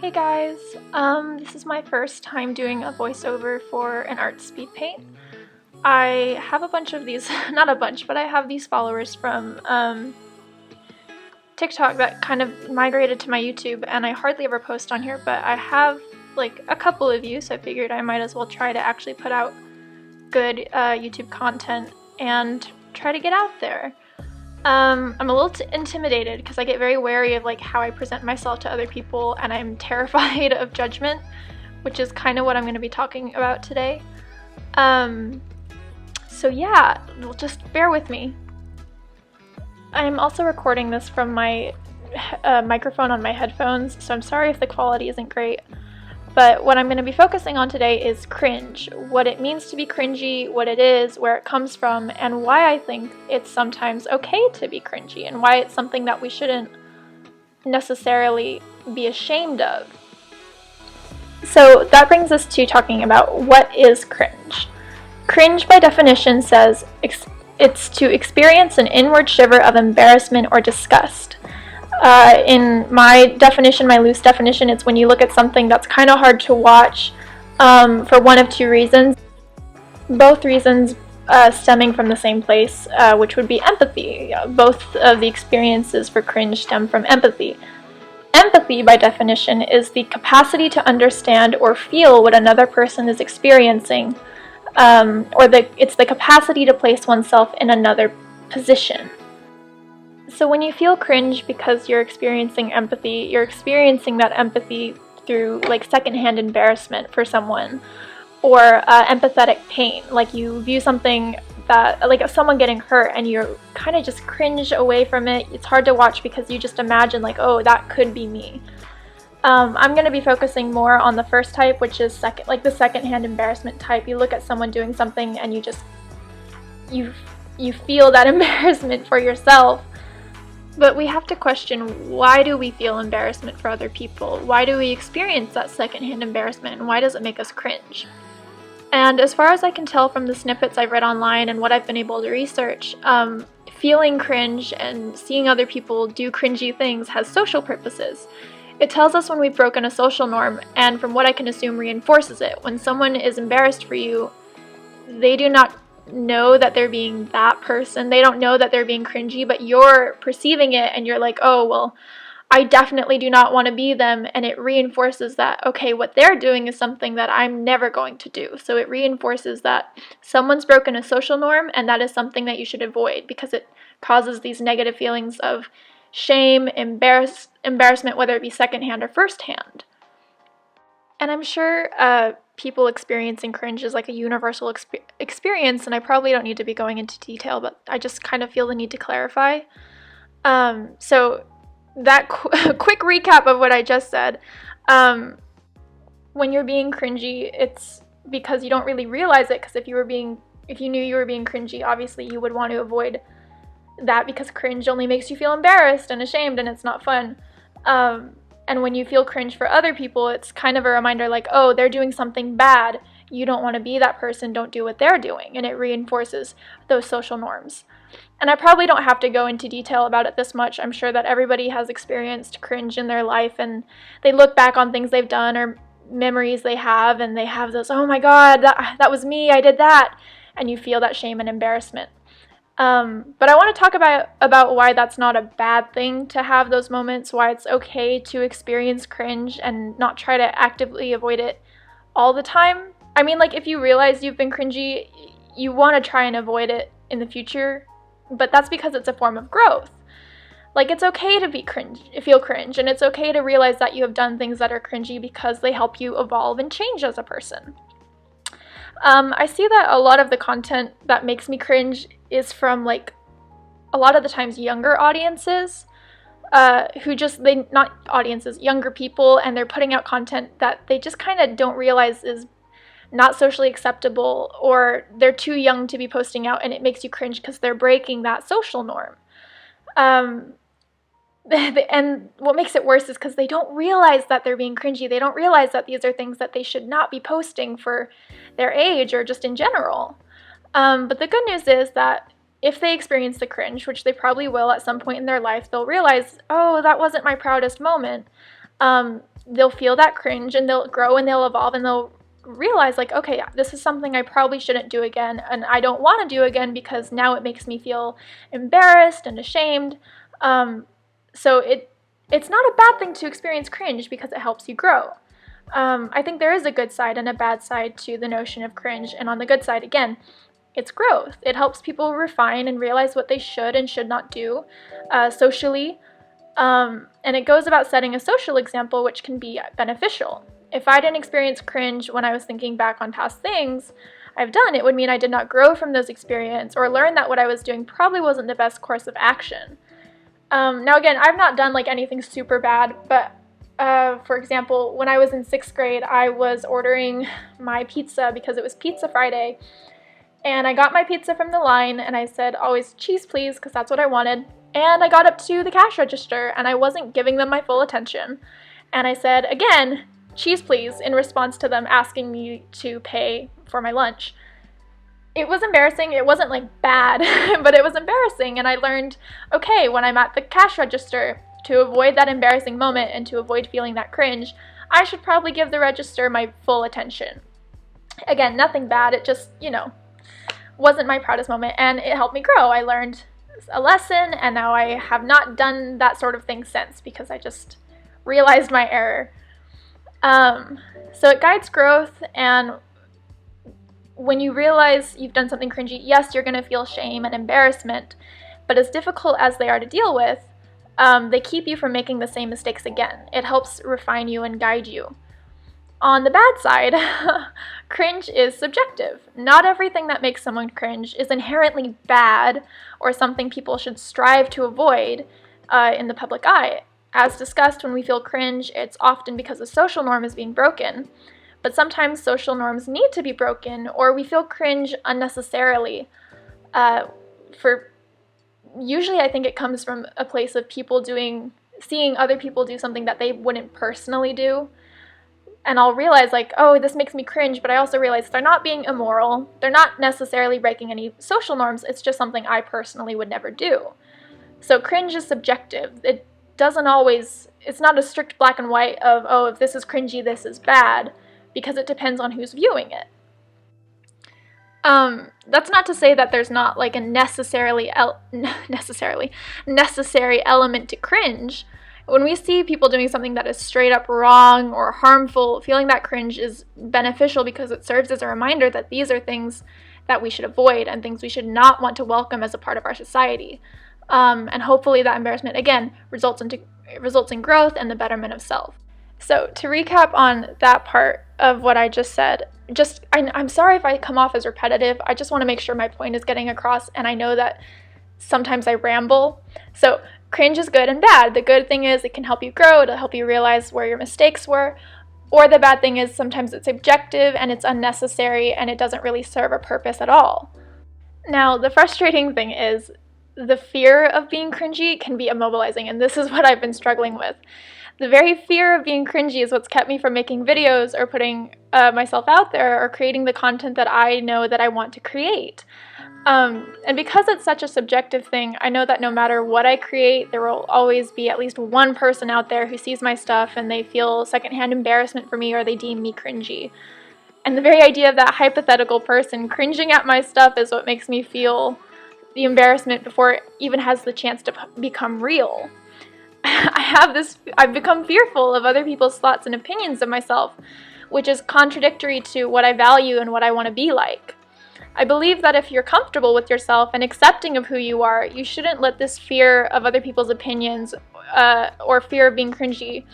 Hey guys, this is my first time doing a voiceover for an art speed paint. I have a bunch of these, not a bunch, but I have these followers from TikTok that kind of migrated to my YouTube, and I hardly ever post on here, but I have like a couple of you, so I figured I might as well try to actually put out good YouTube content and try to get out there. I'm a little intimidated because I get very wary of like how I present myself to other people, and I'm terrified of judgment, which is kind of what I'm going to be talking about today. So yeah, just bear with me. I'm also recording this from my microphone on my headphones, so I'm sorry if the quality isn't great. But what I'm going to be focusing on today is cringe, what it means to be cringy, what it is, where it comes from, and why I think it's sometimes okay to be cringy, and why it's something that we shouldn't necessarily be ashamed of. So that brings us to talking about what is cringe. Cringe by definition says it's to experience an inward shiver of embarrassment or disgust. In my definition, my loose definition, it's when you look at something that's kind of hard to watch for one of two reasons. Both reasons stemming from the same place, which would be empathy. Both of the experiences for cringe stem from empathy. Empathy, by definition, is the capacity to understand or feel what another person is experiencing, it's the capacity to place oneself in another position. So when you feel cringe because you're experiencing empathy, you're experiencing that empathy through like secondhand embarrassment for someone, or empathetic pain, like you view something that, like someone getting hurt, and you're kind of just cringe away from it. It's hard to watch because you just imagine like, oh, that could be me. I'm going to be focusing more on the first type, which is the secondhand embarrassment type. You look at someone doing something and you feel that embarrassment for yourself. But we have to question, why do we feel embarrassment for other people? Why do we experience that secondhand embarrassment, and why does it make us cringe? And as far as I can tell from the snippets I've read online and what I've been able to research, feeling cringe and seeing other people do cringy things has social purposes. It tells us when we've broken a social norm, and from what I can assume, reinforces it. When someone is embarrassed for you, they do not know that they're being that person. They don't know that they're being cringy, but you're perceiving it and you're like, oh, well, I definitely do not want to be them, and it reinforces that, okay, what they're doing is something that I'm never going to do. So it reinforces that someone's broken a social norm, and that is something that you should avoid because it causes these negative feelings of shame, embarrassment, whether it be secondhand or firsthand. And I'm sure people experiencing cringe is like a universal experience, and I probably don't need to be going into detail, but I just kind of feel the need to clarify. So that quick recap of what I just said. When you're being cringy, it's because you don't really realize it, because if you knew you were being cringy, obviously you would want to avoid that, because cringe only makes you feel embarrassed and ashamed, and it's not fun. And when you feel cringe for other people, it's kind of a reminder like, oh, they're doing something bad. You don't want to be that person. Don't do what they're doing. And it reinforces those social norms. And I probably don't have to go into detail about it this much. I'm sure that everybody has experienced cringe in their life, and they look back on things they've done or memories they have, and they have those, oh my God, that was me, I did that. And you feel that shame and embarrassment. But I want to talk about why that's not a bad thing to have those moments, why it's okay to experience cringe and not try to actively avoid it all the time. I mean, like, if you realize you've been cringy, you want to try and avoid it in the future, but that's because it's a form of growth. Like, it's okay to feel cringe, and it's okay to realize that you have done things that are cringy because they help you evolve and change as a person. I see that a lot of the content that makes me cringe is from, like, a lot of the times younger audiences, younger people, and they're putting out content that they just kind of don't realize is not socially acceptable, or they're too young to be posting out, and it makes you cringe because they're breaking that social norm. And what makes it worse is because they don't realize that they're being cringy. They don't realize that these are things that they should not be posting for their age or just in general. But the good news is that if they experience the cringe, which they probably will at some point in their life, they'll realize, oh, that wasn't my proudest moment. they'll feel that cringe, and they'll grow and they'll evolve, and they'll realize, like, okay, this is something I probably shouldn't do again, and I don't want to do again because now it makes me feel embarrassed and ashamed. So it's not a bad thing to experience cringe because it helps you grow. I think there is a good side and a bad side to the notion of cringe, and on the good side, again, it's growth. It helps people refine and realize what they should and should not do socially, and it goes about setting a social example, which can be beneficial. If I didn't experience cringe when I was thinking back on past things I've done, it would mean I did not grow from those experiences or learn that what I was doing probably wasn't the best course of action. Now again, I've not done like anything super bad, but for example, when I was in 6th grade, I was ordering my pizza because it was Pizza Friday, and I got my pizza from the line, and I said, always cheese please, because that's what I wanted, and I got up to the cash register, and I wasn't giving them my full attention, and I said, again, cheese please, in response to them asking me to pay for my lunch. It was embarrassing. It wasn't like bad, but it was embarrassing, and I learned, okay, when I'm at the cash register, to avoid that embarrassing moment and to avoid feeling that cringe, I should probably give the register my full attention. Again, nothing bad, it just, wasn't my proudest moment, and it helped me grow. I learned a lesson, and now I have not done that sort of thing since because I just realized my error. So it guides growth, and when you realize you've done something cringy, yes, you're going to feel shame and embarrassment, but as difficult as they are to deal with, they keep you from making the same mistakes again. It helps refine you and guide you. On the bad side, cringe is subjective. Not everything that makes someone cringe is inherently bad or something people should strive to avoid in the public eye. As discussed, when we feel cringe, it's often because a social norm is being broken. But sometimes social norms need to be broken, or we feel cringe unnecessarily. Usually I think it comes from a place of people seeing other people do something that they wouldn't personally do. And I'll realize, like, oh, this makes me cringe, but I also realize they're not being immoral. They're not necessarily breaking any social norms. It's just something I personally would never do. So cringe is subjective. It's not a strict black and white of, oh, if this is cringy, this is bad, because it depends on who's viewing it. That's not to say that there's not like a necessary element to cringe. When we see people doing something that is straight up wrong or harmful, feeling that cringe is beneficial because it serves as a reminder that these are things that we should avoid and things we should not want to welcome as a part of our society. And hopefully that embarrassment, again, results in growth and the betterment of self. So to recap on that part of what I just said, I'm sorry if I come off as repetitive. I just want to make sure my point is getting across, and I know that sometimes I ramble. So cringe is good and bad. The good thing is it can help you grow. It'll help you realize where your mistakes were. Or the bad thing is sometimes it's objective and it's unnecessary and it doesn't really serve a purpose at all. Now, the frustrating thing is the fear of being cringy can be immobilizing, and this is what I've been struggling with. The very fear of being cringy is what's kept me from making videos or putting myself out there or creating the content that I know that I want to create. And because it's such a subjective thing, I know that no matter what I create, there will always be at least one person out there who sees my stuff and they feel secondhand embarrassment for me or they deem me cringy. And the very idea of that hypothetical person cringing at my stuff is what makes me feel the embarrassment before it even has the chance to become real. I've become fearful of other people's thoughts and opinions of myself, which is contradictory to what I value and what I want to be like. I believe that if you're comfortable with yourself and accepting of who you are, you shouldn't let this fear of other people's opinions or fear of being cringy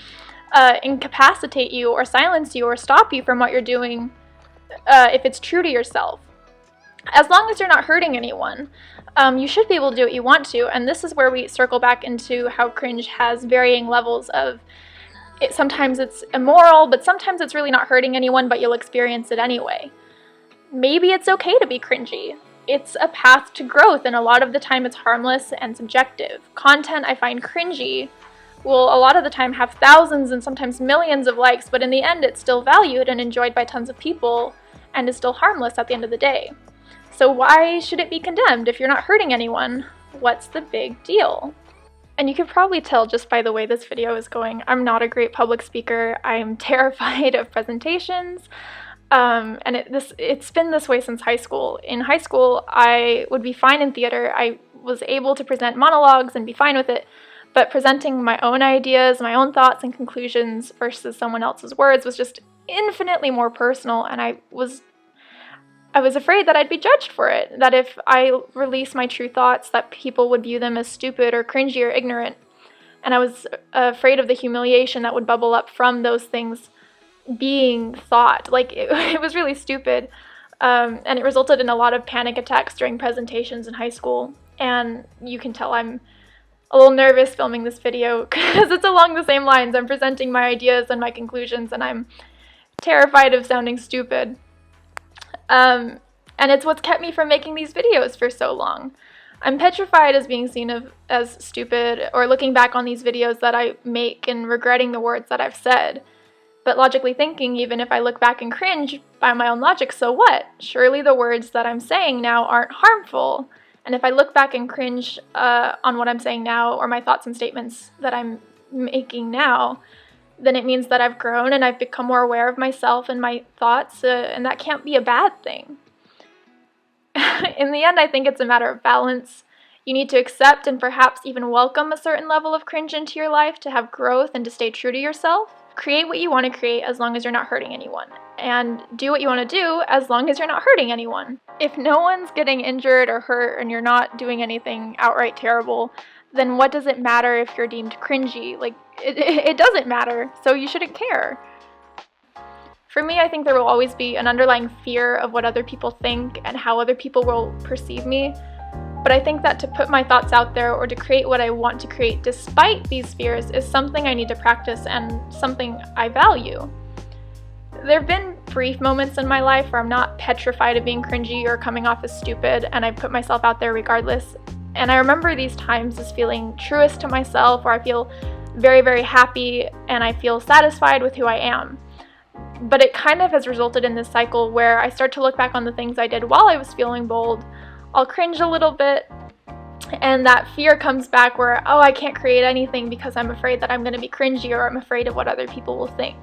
incapacitate you or silence you or stop you from what you're doing if it's true to yourself. As long as you're not hurting anyone, you should be able to do what you want to, and this is where we circle back into how cringe has varying levels of it. Sometimes it's immoral, but sometimes it's really not hurting anyone, but you'll experience it anyway. Maybe it's okay to be cringy. It's a path to growth, and a lot of the time it's harmless and subjective. Content I find cringy will a lot of the time have thousands and sometimes millions of likes, but in the end it's still valued and enjoyed by tons of people and is still harmless at the end of the day. So why should it be condemned? If you're not hurting anyone, what's the big deal? And you can probably tell just by the way this video is going, I'm not a great public speaker. I'm terrified of presentations. And it's been this way since high school. In high school, I would be fine in theater. I was able to present monologues and be fine with it. But presenting my own ideas, my own thoughts and conclusions versus someone else's words was just infinitely more personal, and I was afraid that I'd be judged for it, that if I released my true thoughts, that people would view them as stupid or cringy or ignorant. And I was afraid of the humiliation that would bubble up from those things being thought. Like, it was really stupid. And it resulted in a lot of panic attacks during presentations in high school. And you can tell I'm a little nervous filming this video because it's along the same lines. I'm presenting my ideas and my conclusions, and I'm terrified of sounding stupid. And it's what's kept me from making these videos for so long. I'm petrified as being seen as stupid, or looking back on these videos that I make and regretting the words that I've said. But logically thinking, even if I look back and cringe by my own logic, so what? Surely the words that I'm saying now aren't harmful. And if I look back and cringe on what I'm saying now, or my thoughts and statements that I'm making now, then it means that I've grown and I've become more aware of myself and my thoughts, and that can't be a bad thing. In the end, I think it's a matter of balance. You need to accept and perhaps even welcome a certain level of cringe into your life to have growth and to stay true to yourself. Create what you want to create as long as you're not hurting anyone. And do what you want to do as long as you're not hurting anyone. If no one's getting injured or hurt and you're not doing anything outright terrible, then what does it matter if you're deemed cringy? Like, it doesn't matter, so you shouldn't care. For me, I think there will always be an underlying fear of what other people think and how other people will perceive me. But I think that to put my thoughts out there or to create what I want to create despite these fears is something I need to practice and something I value. There have been brief moments in my life where I'm not petrified of being cringy or coming off as stupid, and I put myself out there regardless. And I remember these times as feeling truest to myself, where I feel very, very happy and I feel satisfied with who I am. But it kind of has resulted in this cycle where I start to look back on the things I did while I was feeling bold. I'll cringe a little bit, and that fear comes back where, oh, I can't create anything because I'm afraid that I'm going to be cringy, or I'm afraid of what other people will think.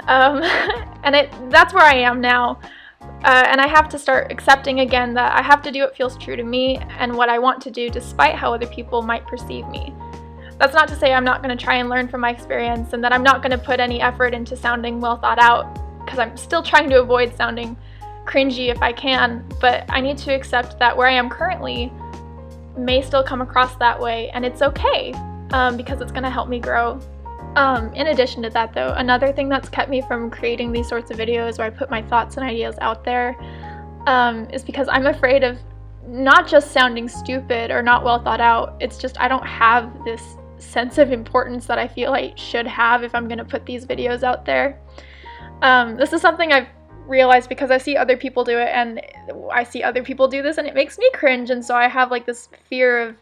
And that's where I am now. And I have to start accepting again that I have to do what feels true to me and what I want to do despite how other people might perceive me. That's not to say I'm not going to try and learn from my experience, and that I'm not going to put any effort into sounding well thought out, because I'm still trying to avoid sounding cringy if I can, but I need to accept that where I am currently may still come across that way, and it's okay, because it's going to help me grow. In addition to that, though, another thing that's kept me from creating these sorts of videos where I put my thoughts and ideas out there is because I'm afraid of not just sounding stupid or not well thought out. It's just I don't have this sense of importance that I feel I should have if I'm going to put these videos out there. This is something I've realized because I see other people do it, and I see other people do this and it makes me cringe, and so I have like this fear of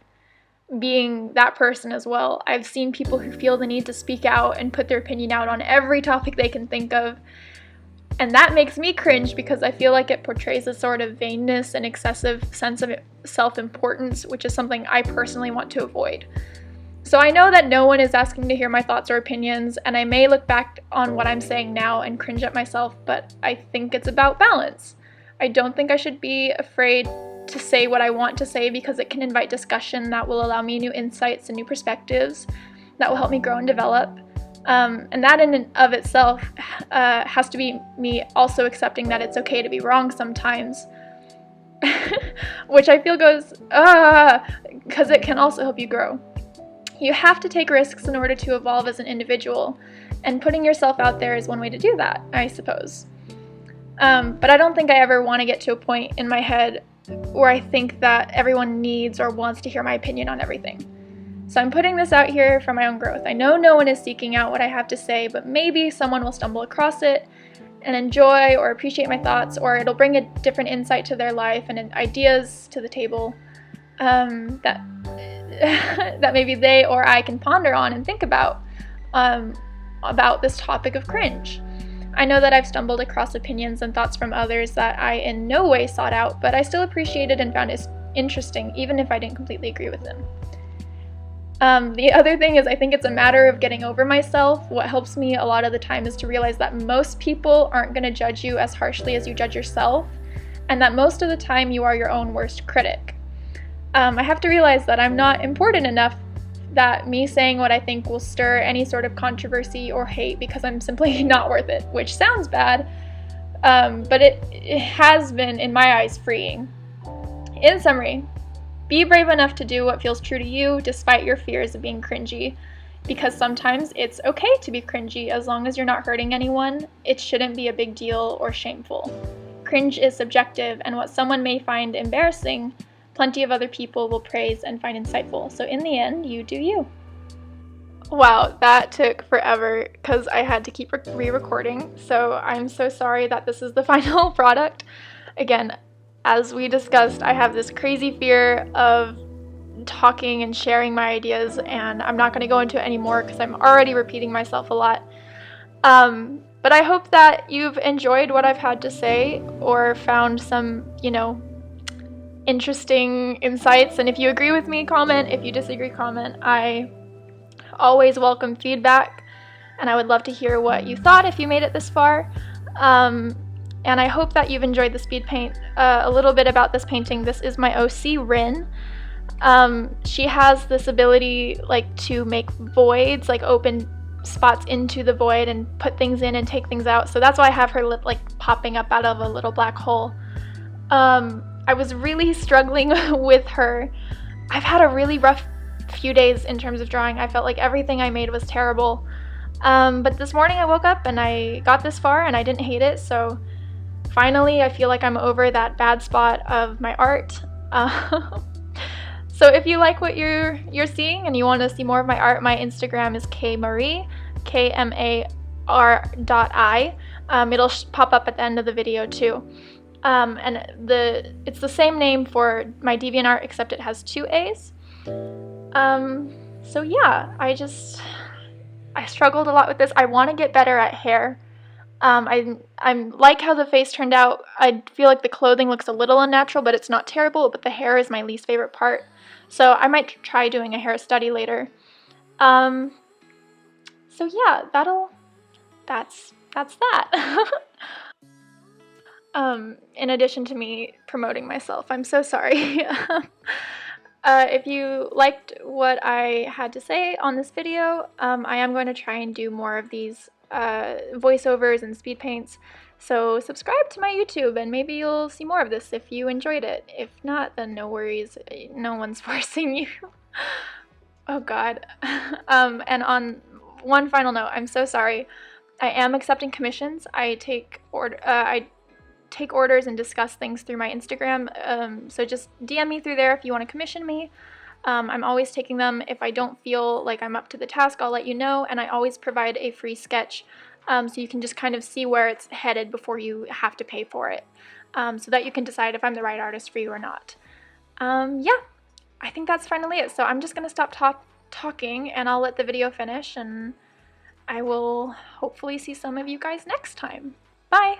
being that person as well. I've seen people who feel the need to speak out and put their opinion out on every topic they can think of, and that makes me cringe because I feel like it portrays a sort of vainness and excessive sense of self-importance, which is something I personally want to avoid. So I know that no one is asking to hear my thoughts or opinions, and I may look back on what I'm saying now and cringe at myself, but I think it's about balance. I don't think I should be afraid to say what I want to say because it can invite discussion that will allow me new insights and new perspectives that will help me grow and develop. And that in and of itself has to be me also accepting that it's okay to be wrong sometimes, which I feel goes, because it can also help you grow. You have to take risks in order to evolve as an individual, and putting yourself out there is one way to do that, I suppose. But I don't think I ever want to get to a point in my head where I think that everyone needs or wants to hear my opinion on everything. So I'm putting this out here for my own growth. I know no one is seeking out what I have to say, but maybe someone will stumble across it and enjoy or appreciate my thoughts, or it'll bring a different insight to their life and ideas to the table that maybe they or I can ponder on and think about this topic of cringe. I know that I've stumbled across opinions and thoughts from others that I in no way sought out, but I still appreciated and found it interesting, even if I didn't completely agree with them. The other thing is I think it's a matter of getting over myself. What helps me a lot of the time is to realize that most people aren't going to judge you as harshly as you judge yourself, and that most of the time you are your own worst critic. I have to realize that I'm not important enough that me saying what I think will stir any sort of controversy or hate because I'm simply not worth it, which sounds bad, but it has been, in my eyes, freeing. In summary, be brave enough to do what feels true to you despite your fears of being cringy, because sometimes it's okay to be cringy as long as you're not hurting anyone. It shouldn't be a big deal or shameful. Cringe is subjective, and what someone may find embarrassing, plenty of other people will praise and find insightful. So in the end, you do you. Wow, that took forever because I had to keep re-recording, so I'm so sorry that this is the final product. Again, as we discussed, I have this crazy fear of talking and sharing my ideas, and I'm not going to go into it anymore because I'm already repeating myself a lot. But I hope that you've enjoyed what I've had to say or found some, interesting insights. And if you agree with me, comment. If you disagree, comment. I always welcome feedback, and I would love to hear what you thought if you made it this far. And I hope that you've enjoyed the speed paint. A little bit about this painting. This is my OC, Rin. She has this ability to make voids, open spots into the void and put things in and take things out. So that's why I have her lip popping up out of a little black hole. I was really struggling with her. I've had a really rough few days in terms of drawing. I felt like everything I made was terrible. But this morning I woke up and I got this far and I didn't hate it. So finally, I feel like I'm over that bad spot of my art. So if you like what you're seeing and you want to see more of my art, my Instagram is kmarie, KMAR.I. It'll pop up at the end of the video too. And it's the same name for my DeviantArt, except it has 2 A's. So yeah, I struggled a lot with this. I want to get better at hair. I'm like how the face turned out. I feel like the clothing looks a little unnatural, but it's not terrible. But the hair is my least favorite part. So I might try doing a hair study later. So yeah, that's that. In addition to me promoting myself, I'm so sorry. If you liked what I had to say on this video, I am going to try and do more of these voiceovers and speed paints. So subscribe to my YouTube and maybe you'll see more of this if you enjoyed it. If not, then no worries. No one's forcing you. Oh God. And on one final note, I'm so sorry. I am accepting commissions. I take orders and discuss things through my Instagram. So just DM me through there if you want to commission me. I'm always taking them. If I don't feel like I'm up to the task, I'll let you know, and I always provide a free sketch so you can just kind of see where it's headed before you have to pay for it, so that you can decide if I'm the right artist for you or not. Yeah, I think that's finally it. So I'm just going to stop talking and I'll let the video finish, and I will hopefully see some of you guys next time. Bye!